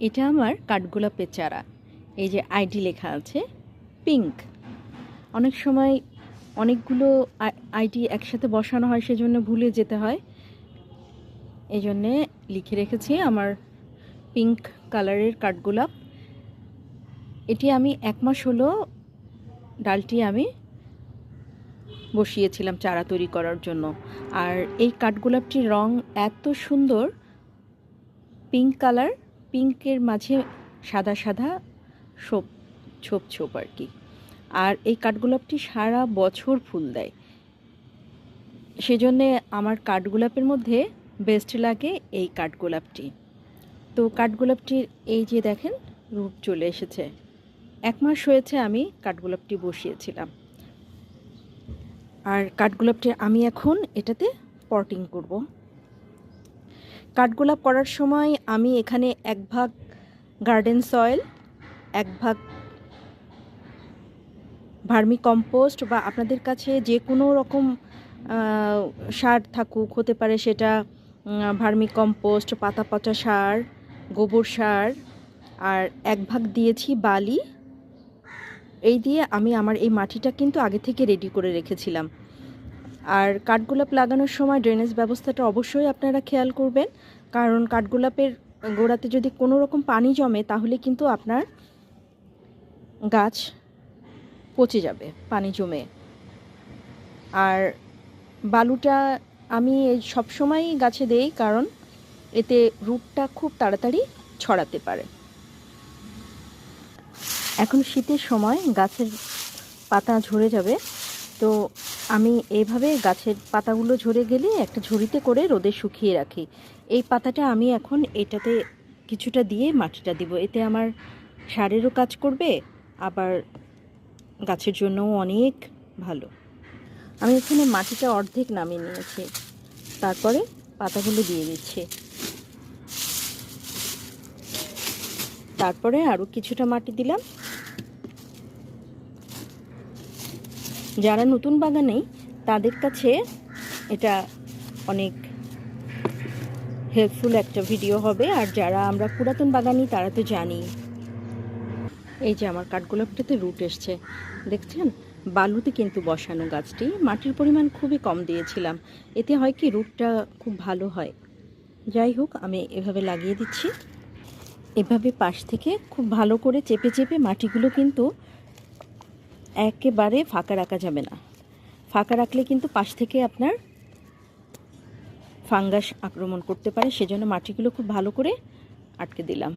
এটা আমার কাঠগোলাপের চারা। এই যে আইডি লেখা আছে পিঙ্ক। অনেক সময় অনেকগুলো আইডি একসাথে বসানো হয়, সেজন্য ভুলে যেতে হয়। এই জন্যে লিখে রেখেছি আমার পিঙ্ক কালারের কাঠগোলাপ। এটি আমি 1 মাস হলো ডালটি আমি বসিয়েছিলাম চারা তৈরি করার জন্য। আর এই কাঠগোলাপটির রং এত সুন্দর, পিঙ্ক কালার, পিঙ্কের মাঝে সাদা সাদা ছোপ ছোপ ছোপ আর কি। আর এই কাঠগোলাপটি সারা বছর ফুল দেয়, সেজন্যে আমার কাঠগোলাপের মধ্যে বেস্ট লাগে এই কাঠগোলাপটি। তো কাঠগোলাপটির এই যে দেখেন রূপ চলে এসেছে। 1 মাস হয়েছে আমি কাঠগোলাপটি বসিয়েছিলাম। আর কাঠগোলাপটি আমি এখন এটাতে পটিং করব। কাঠগোলাপ করার সময় আমি এখানে 1 ভাগ গার্ডেন সয়েল, 1 ভাগ ভার্মি কম্পোস্ট বা আপনাদের কাছে যে কোনো রকম সার থাকুক, হতে পারে সেটা ভার্মি কম্পোস্ট, পাতা পচা সার, গোবর সার, আর 1 ভাগ দিয়েছি বালি। এই দিয়ে আমি আমার এই মাটিটা কিন্তু আগে থেকে রেডি করে রেখেছিলাম। আর কাঠগোলাপ লাগানোর সময় ড্রেনেজ ব্যবস্থাটা অবশ্যই আপনারা খেয়াল করবেন, কারণ কাঠগোলাপের গোড়াতে যদি কোনো রকম পানি জমে তাহলে কিন্তু আপনার গাছ পচে যাবে পানি জমে। আর বালুটা আমি সবসময়ই গাছে দেই, কারণ এতে রুটটা খুব তাড়াতাড়ি ছড়াতে পারে। এখন শীতের সময় গাছের পাতা ঝরে যাবে, তো আমি এইভাবে গাছের পাতাগুলো ঝরে গেলে একটা ঝুড়িতে করে রোদে শুকিয়ে রাখি। এই পাতাটা আমি এখন এটাতে কিছুটা দিয়ে মাটিটা দিব, এতে আমার সারেরও কাজ করবে, আবার গাছের জন্যও অনেক ভালো। আমি এখানে মাটিটা অর্ধেক নামিয়ে নিয়েছি, তারপরে পাতাগুলো দিয়ে দিচ্ছি। তারপরে আরও কিছুটা মাটি দিলাম। যারা নতুন বাগানেই তাদের কাছে এটা অনেক হেল্পফুল একটা ভিডিও হবে, আর যারা আমরা পুরাতন বাগানি তারা তো জানি। এই যে আমার কাঠগোলাপটাতে রুট এসছে, দেখছেন? বালুতে কিন্তু বসানো গাছটি, মাটির পরিমাণ খুবই কম দিয়েছিলাম, এতে হয় কি রুটটা খুব ভালো হয়। যাই হোক, আমি এভাবে লাগিয়ে দিচ্ছি। এভাবে পাশ থেকে খুব ভালো করে চেপে চেপে মাটিগুলো কিন্তু একেবারে ফাঁকা রাখা যাবে না। ফাঁকা রাখলে কিন্তু পাশ থেকে আপনার ফাঙ্গাস আক্রমণ করতে পারে, সেজন্য মাটিগুলো খুব ভালো করে আটকে দিলাম।